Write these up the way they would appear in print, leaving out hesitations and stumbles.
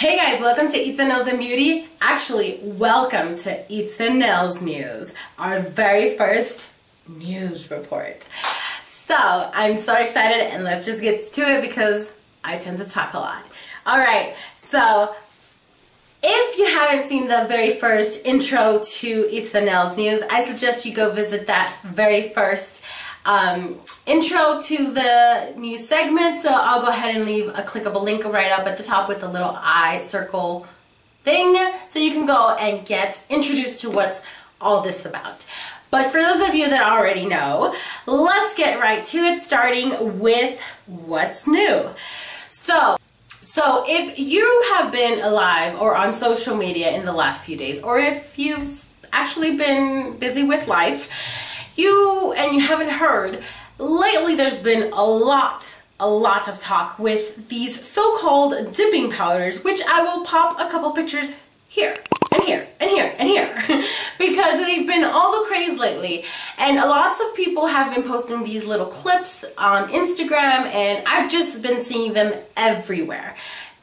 Hey guys, welcome to Itza Nails Nbeauty. Actually, welcome to Itza Nails Newz, our very first news report. So, I'm so excited and let's just get to it because I tend to talk a lot. Alright, so if you haven't seen the very first intro to Itza Nails Newz, I suggest you go visit that very first intro to the new segment. So I'll go ahead and leave a clickable link right up at the top with the little eye circle thing so you can go and get introduced to what's all this about. But for those of you that already know, let's get right to it, starting with what's new. So if you have been alive or on social media in the last few days, or if you've actually been busy with life, you haven't heard, lately there's been a lot of talk with these so-called dipping powders, which I will pop a couple pictures here and here and here and here because they've been all the craze lately, and lots of people have been posting these little clips on Instagram, and I've just been seeing them everywhere.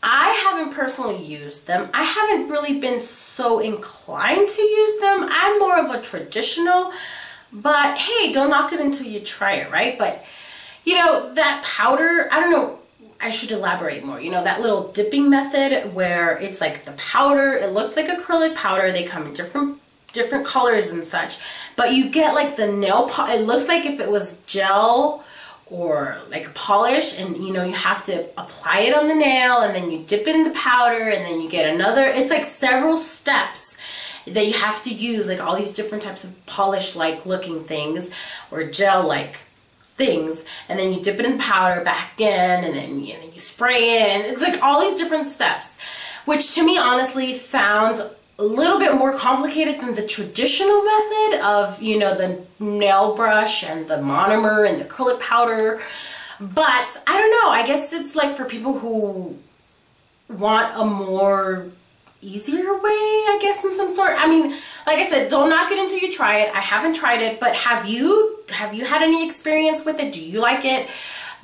I haven't personally used them. I haven't really been so inclined to use them. I'm more of a traditional, but hey, don't knock it until you try it, right? But you know, that powder, I don't know, I should elaborate more. You know, that little dipping method where it's like the powder, it looks like acrylic powder, they come in different colors and such, but you get like the nail polish. It looks like if it was gel or like a polish, and you know, you have to apply it on the nail and then you dip it in the powder and then you get another, it's like several steps that you have to use, like all these different types of polish-like looking things or gel-like things, and then you dip it in powder back again, and then you spray it, and it's like all these different steps, which to me honestly sounds a little bit more complicated than the traditional method of, you know, the nail brush and the monomer and the acrylic powder. But I don't know, I guess it's like for people who want a more easier way, I guess, in some sort. I mean, like I said, don't knock it until you try it. I haven't tried it, but have you had any experience with it? Do you like it?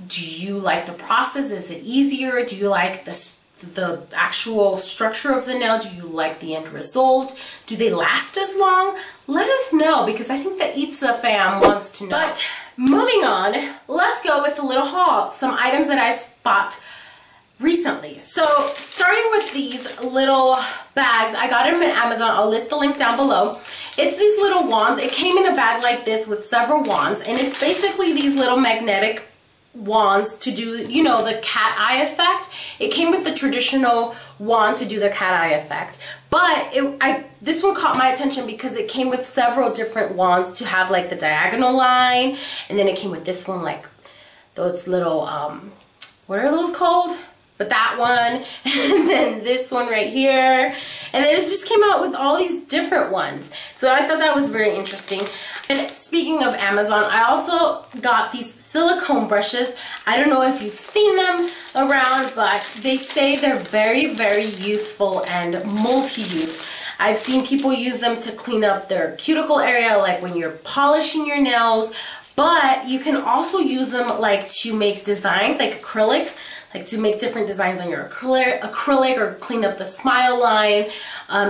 Do you like the process? Is it easier? Do you like the actual structure of the nail? Do you like the end result? Do they last as long? Let us know, because I think the Itza fam wants to know. But moving on, let's go with a little haul. Some items that I've bought recently. So starting with these little bags, I got them at Amazon. I'll list the link down below. It's these little wands. It came in a bag like this with several wands, and it's basically these little magnetic wands to do, you know, the cat eye effect. It came with the traditional wand to do the cat eye effect, but this one caught my attention because it came with several different wands to have like the diagonal line, and then it came with this one, like those little what are those called? But that one, and then this one right here, and then it just came out with all these different ones. So I thought that was very interesting. And speaking of Amazon, I also got these silicone brushes. I don't know if you've seen them around, but they say they're very, very useful and multi-use. I've seen people use them to clean up their cuticle area, like when you're polishing your nails, but you can also use them like to make designs, like acrylic, like to make different designs on your acrylic or clean up the smile line,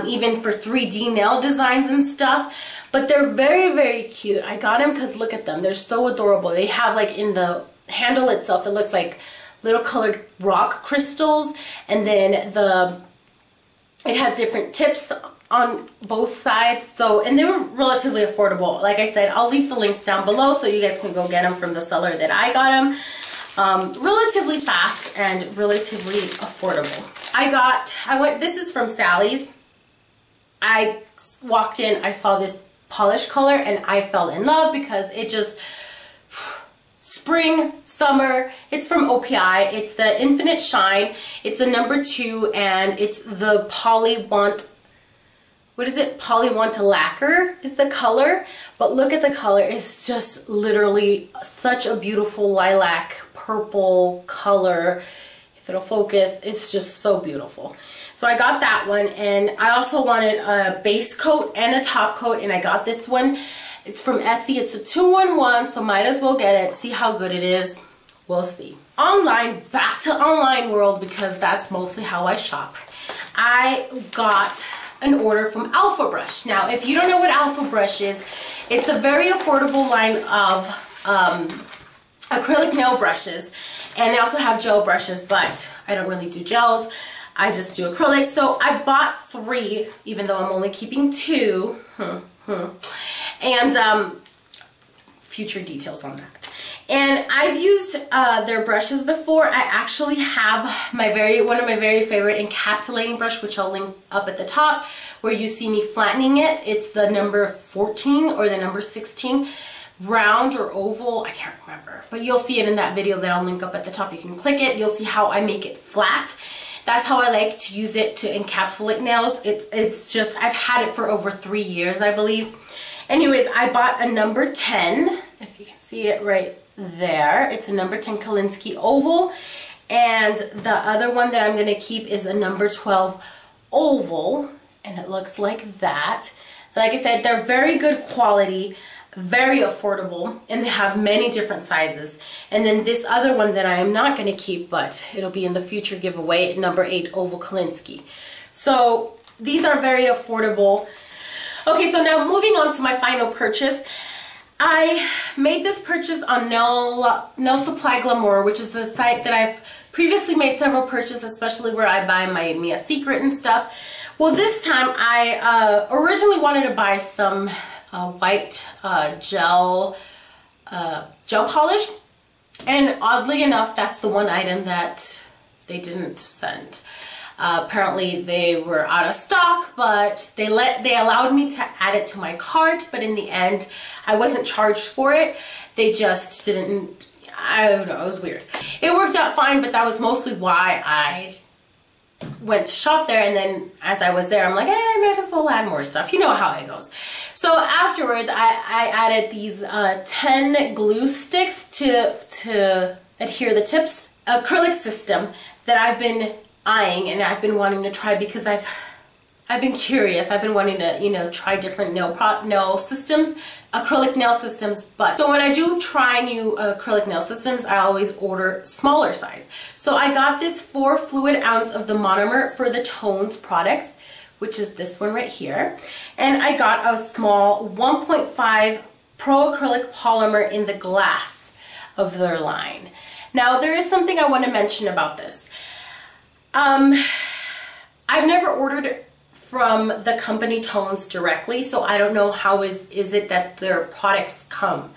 even for 3D nail designs and stuff. But they're very, very cute. I got them because look at them. They're so adorable. They have like in the handle itself, it looks like little colored rock crystals, and then it has different tips on both sides. So, and they were relatively affordable. Like I said, I'll leave the link down below so you guys can go get them from the seller that I got them. Relatively fast and relatively affordable. This is from Sally's. I walked in, I saw this polish color, and I fell in love because it just, spring, summer, it's from OPI. It's the Infinite Shine. It's a #2, and it's the Polywant, what is it? Polywant Lacquer is the color. But look at the color. It's just literally such a beautiful lilac purple color. If it'll focus, it's just so beautiful. So I got that one, and I also wanted a base coat and a top coat, and I got this one. It's from Ipsy. It's a 2-in-1, so might as well get it. See how good it is. We'll see. Online, back to online world, because that's mostly how I shop. I got an order from Alpha Brush. Now, if you don't know what Alpha Brush is, it's a very affordable line of acrylic nail brushes, and they also have gel brushes, but I don't really do gels. I just do acrylic. So I bought 3, even though I'm only keeping 2. And future details on that. And I've used their brushes before. I actually have one of my very favorite encapsulating brush, which I'll link up at the top, where you see me flattening it. It's the number 14 or the number 16, round or oval, I can't remember. But you'll see it in that video that I'll link up at the top. You can click it. You'll see how I make it flat. That's how I like to use it to encapsulate nails. It's just, I've had it for over 3 years, I believe. Anyways, I bought a number 10, if you can see it right there. It's a number 10 Kolinsky oval, and the other one that I'm going to keep is a number 12 oval, and it looks like that. Like I said, they're very good quality, very affordable, and they have many different sizes. And then this other one that I am not going to keep, but it'll be in the future giveaway, number 8 oval Kolinsky. So these are very affordable. Okay, so now moving on to my final purchase. I made this purchase on Nail Supply Glamour, which is the site that I've previously made several purchases, especially where I buy my Mia Secret and stuff. Well, this time I originally wanted to buy some white gel polish, and oddly enough, that's the one item that they didn't send. Apparently they were out of stock, but they allowed me to add it to my cart, but in the end I wasn't charged for it. They just didn't, I don't know, it was weird. It worked out fine, but that was mostly why I went to shop there. And then as I was there, I'm like, I might as well add more stuff. You know how it goes. So afterwards I added these 10 glue sticks to adhere the tips. Acrylic system that I've been eyeing and I've been wanting to try, because I've been curious. I've been wanting to, you know, try different nail systems, acrylic nail systems. But so when I do try new acrylic nail systems, I always order smaller size. So I got this 4 fluid ounce of the monomer for the Tones products, which is this one right here. And I got a small 1.5 pro acrylic polymer in the glass of their line. Now there is something I want to mention about this. I've never ordered from the company Tones directly, so I don't know how is it that their products come.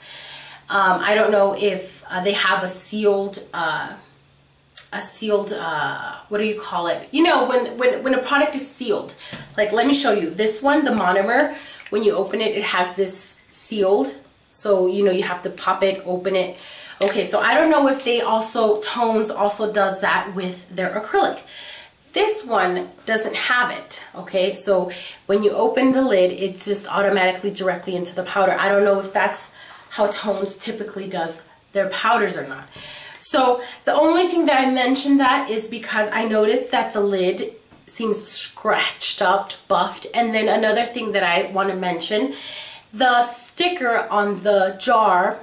I don't know if they have a sealed, what do you call it? You know, when a product is sealed. Like, let me show you. This one, the monomer, when you open it, it has this sealed. So, you know, you have to pop it, open it. Okay, so I don't know if they also, Tones also does that with their acrylic. This one doesn't have it, okay? So when you open the lid, it's just automatically directly into the powder. I don't know if that's how Tones typically does their powders or not. So the only thing that I mentioned that is because I noticed that the lid seems scratched up, buffed. And then another thing that I want to mention, the sticker on the jar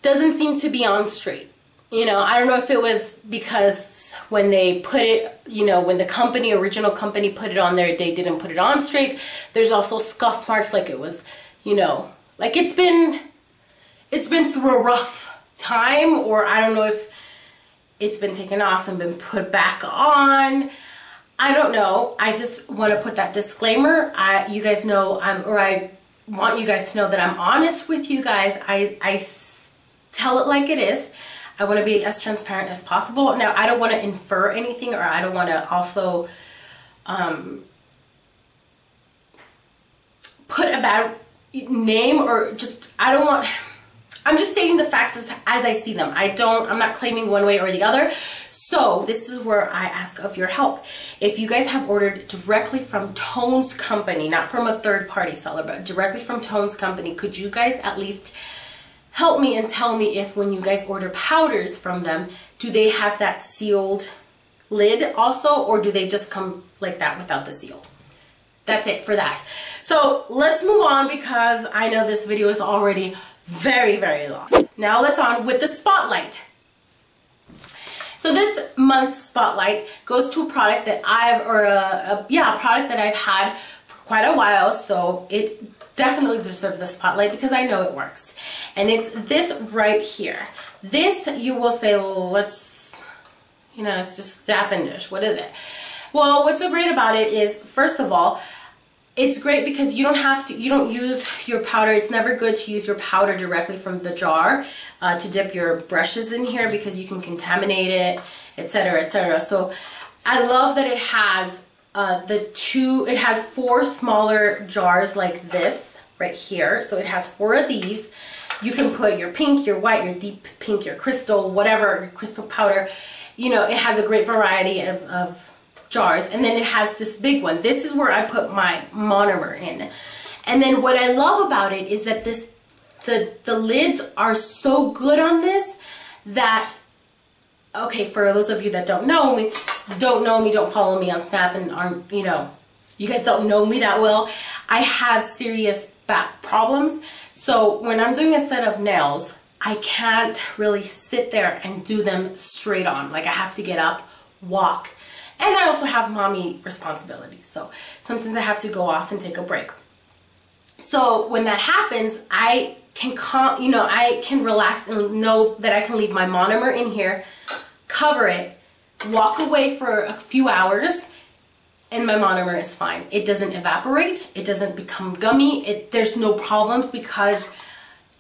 doesn't seem to be on straight. You know, I don't know if it was because when they put it, you know, when the original company put it on there, they didn't put it on straight. There's also scuff marks, like it was, you know, like it's been through a rough time, or I don't know if it's been taken off and been put back on. I don't know. I just want to put that disclaimer. You guys know, I want you guys to know that I'm honest with you guys. I tell it like it is. I want to be as transparent as possible. Now, I don't want to infer anything, or I don't want to also put a bad name, or just, I don't want, I'm just stating the facts as I see them. I'm not claiming one way or the other. So this is where I ask of your help. If you guys have ordered directly from Tones Company, not from a third-party seller, but directly from Tones Company, could you guys at least help me and tell me if when you guys order powders from them, do they have that sealed lid also, or do they just come like that without the seal? That's it for that. So let's move on, because I know this video is already very, very long. Now let's on with the spotlight. So this month's spotlight goes to a product that a product that I've had for quite a while, so it definitely deserves the spotlight because I know it works. And it's this right here. This, you will say, well, what's, it's just Dappen dish. What is it? Well, what's so great about it is, first of all, it's great because you don't use your powder. It's never good to use your powder directly from the jar to dip your brushes in here because you can contaminate it, etc., etc. So I love that it has it has 4 smaller jars like this right here. So it has 4 of these. You can put your pink, your white, your deep pink, your crystal, whatever, your crystal powder. It has a great variety of jars. And then it has this big one. This is where I put my monomer in. And then what I love about it is that the lids are so good on this that, okay, for those of you that don't know me, don't follow me on Snap and aren't, you guys don't know me that well, I have serious back problems. So when I'm doing a set of nails, I can't really sit there and do them straight on. Like I have to get up, walk. And I also have mommy responsibilities. So sometimes I have to go off and take a break. So when that happens, I can I can relax and know that I can leave my monomer in here, cover it, walk away for a few hours, and my monomer is fine. It doesn't evaporate. It doesn't become gummy. There's no problems because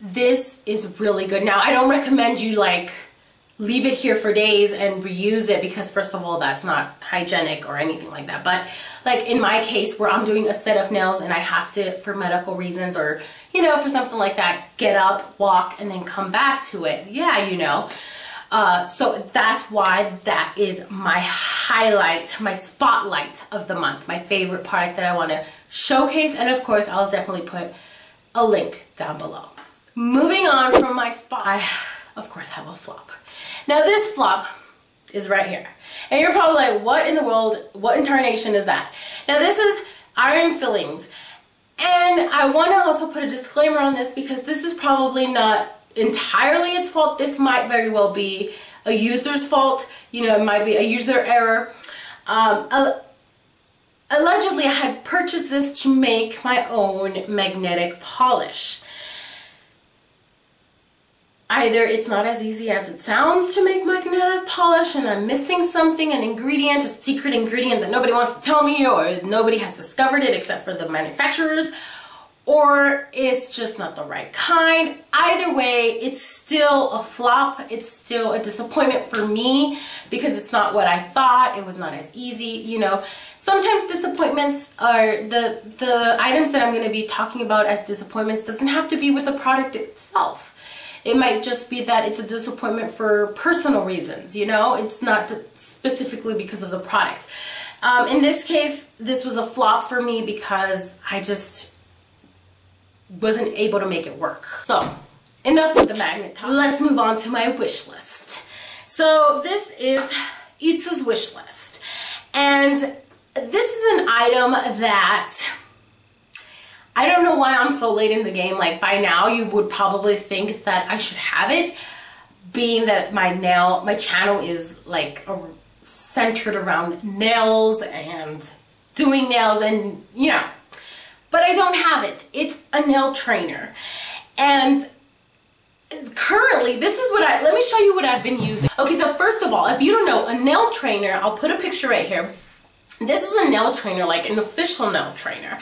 this is really good. Now, I don't recommend you leave it here for days and reuse it because first of all, that's not hygienic or anything like that. But like in my case where I'm doing a set of nails and I have to, for medical reasons or, for something like that, get up, walk, and then come back to it. Yeah, so that's why that is my highlight, my spotlight of the month, my favorite product that I want to showcase. And of course, I'll definitely put a link down below. Moving on from my spot, I of course have a flop. Now this flop is right here. And you're probably like, what in the world, what incarnation is that? Now this is iron fillings. And I want to also put a disclaimer on this because this is probably not entirely its fault. This might very well be a user's fault. It might be a user error. Allegedly, I had purchased this to make my own magnetic polish. Either it's not as easy as it sounds to make magnetic polish and I'm missing something, an ingredient, a secret ingredient that nobody wants to tell me or nobody has discovered it except for the manufacturers, or it's just not the right kind. Either way, it's still a flop. It's still a disappointment for me because it's not what I thought. It was not as easy, Sometimes disappointments are the items that I'm going to be talking about as disappointments doesn't have to be with the product itself. It might just be that it's a disappointment for personal reasons, It's not specifically because of the product. In this case, this was a flop for me because I just wasn't able to make it work. So, enough with the magnet talk. Let's move on to my wish list. So, this is Itza's wish list. And this is an item that I don't know why I'm so late in the game. Like by now you would probably think that I should have it, being that my channel is centered around nails and doing nails and but I don't have it. It's a nail trainer. And currently this is let me show you what I've been using. Okay, so first of all, if you don't know, a nail trainer, I'll put a picture right here. This is a nail trainer, like an official nail trainer.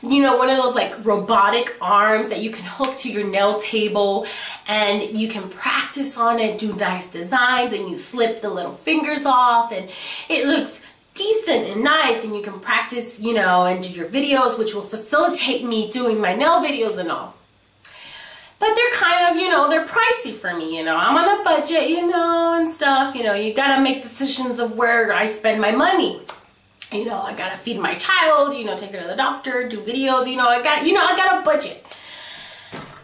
One of those robotic arms that you can hook to your nail table and you can practice on it, do nice designs, and you slip the little fingers off and it looks decent and nice and you can practice, and do your videos, which will facilitate me doing my nail videos and all. But they're kind of, they're pricey for me, I'm on a budget, and stuff, you gotta make decisions of where I spend my money. I gotta feed my child, take her to the doctor, do videos, I got a budget.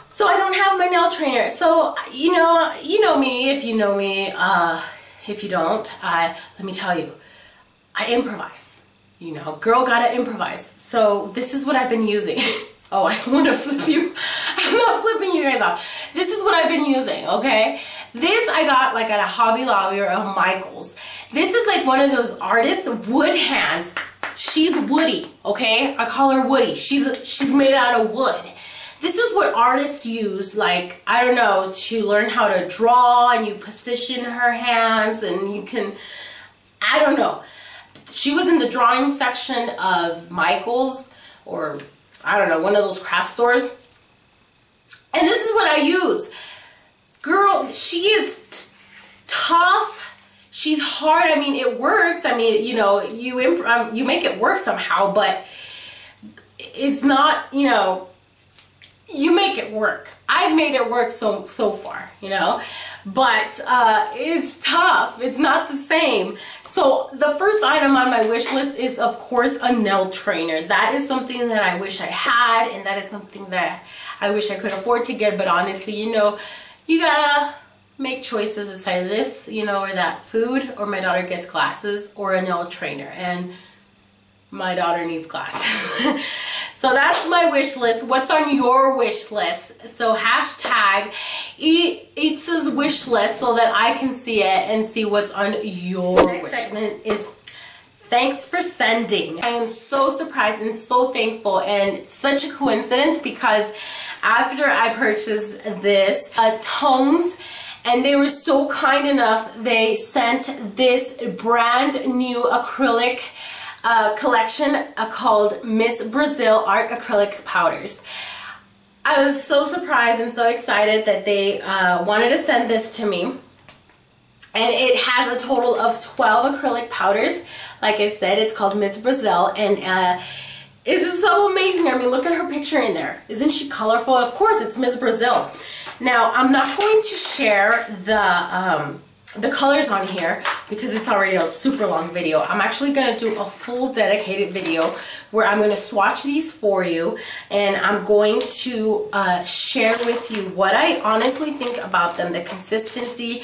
So I don't have my nail trainer. So, you know me, if you know me, if you don't, let me tell you, I improvise. Girl gotta improvise. So this is what I've been using. Oh, I want to flip you. I'm not flipping you guys off. This is what I've been using, okay? This I got like at a Hobby Lobby or a Michael's. This is like one of those artists wood hands. She's woody, okay? I call her Woody. She's made out of wood. This is what artists use, like, I don't know, to learn how to draw, and you position her hands and you can, I don't know. She was in the drawing section of Michael's or, I don't know, one of those craft stores. And this is what I use. Girl, she is tough. She's hard. I mean, it works. I mean, you know, you make it work somehow, but it's not, you know, you make it work. I've made it work so far, you know, but it's tough. It's not the same. So the first item on my wish list is, of course, a nail trainer. That is something that I wish I had, and that is something that I wish I could afford to get, but honestly, you know, you gotta make choices. It's either this, you know, or that food, or my daughter gets glasses, or a nail trainer, and my daughter needs glasses. So that's my wish list. What's on your wish list? So hashtag Itza's wish list so that I can see it and see what's on your wish list. Next segment is thanks for sending. I am so surprised and so thankful, and it's such a coincidence because after I purchased this tones, and they were so kind enough, they sent this brand new acrylic collection called Miss Brazil Art Acrylic Powders. I was so surprised and so excited that they wanted to send this to me. And it has a total of 12 acrylic powders. Like I said, it's called Miss Brazil, and it's just so amazing. I mean, look at her picture in there. Isn't she colorful? Of course, it's Miss Brazil. Now, I'm not going to share the colors on here because it's already a super long video. I'm actually going to do a full dedicated video where I'm going to swatch these for you, and I'm going to share with you what I honestly think about them, the consistency.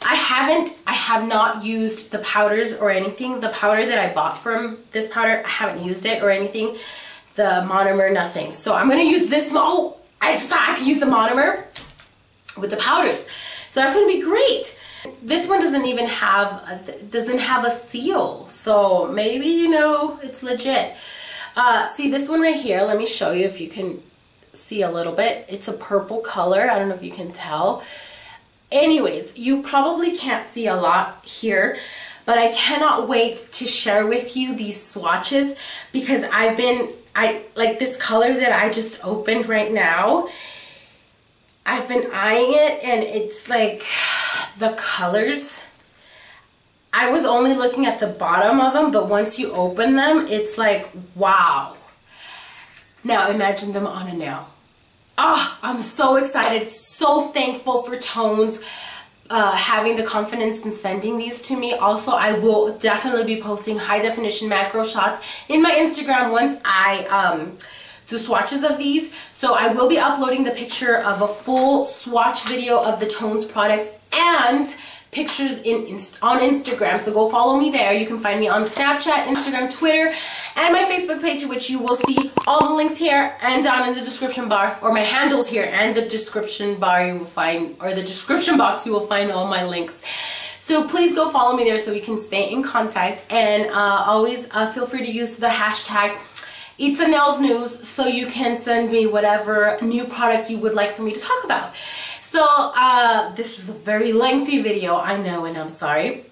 I have not used the powders or anything. The powder that I bought from this powder, I haven't used it or anything. The monomer, nothing. So I'm going to use this. Oh, I just thought I could use the monomer with the powders. So that's going to be great. This one doesn't even have a seal, so maybe, you know, it's legit. See this one right here, let me show you if you can see a little bit. It's a purple color. I don't know if you can tell. Anyways, you probably can't see a lot here, but I cannot wait to share with you these swatches because I like this color that I just opened right now. I've been eyeing it, and it's like the colors, I was only looking at the bottom of them, but once you open them, it's like, wow. Now imagine them on a nail. Oh, I'm so excited, so thankful for Tones having the confidence in sending these to me. Also, I will definitely be posting high definition macro shots in my Instagram once I do swatches of these. So I will be uploading the picture of a full swatch video of the Tones products and pictures on Instagram. So go follow me there. You can find me on Snapchat, Instagram, Twitter, and my Facebook page, which you will see all the links here and down in the description bar, or my handles here and the description bar you will find, or the description box, you will find all my links. So please go follow me there so we can stay in contact, and always feel free to use the hashtag Itza Nails Newz so you can send me whatever new products you would like for me to talk about. So this was a very lengthy video, I know, and I'm sorry.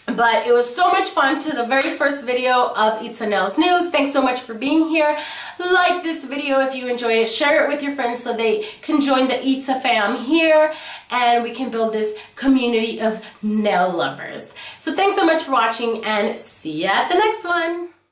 But it was so much fun to the very first video of Itza Nails Newz. Thanks so much for being here. Like this video if you enjoyed it. Share it with your friends so they can join the Itza fam here, and we can build this community of nail lovers. So thanks so much for watching, and see ya at the next one.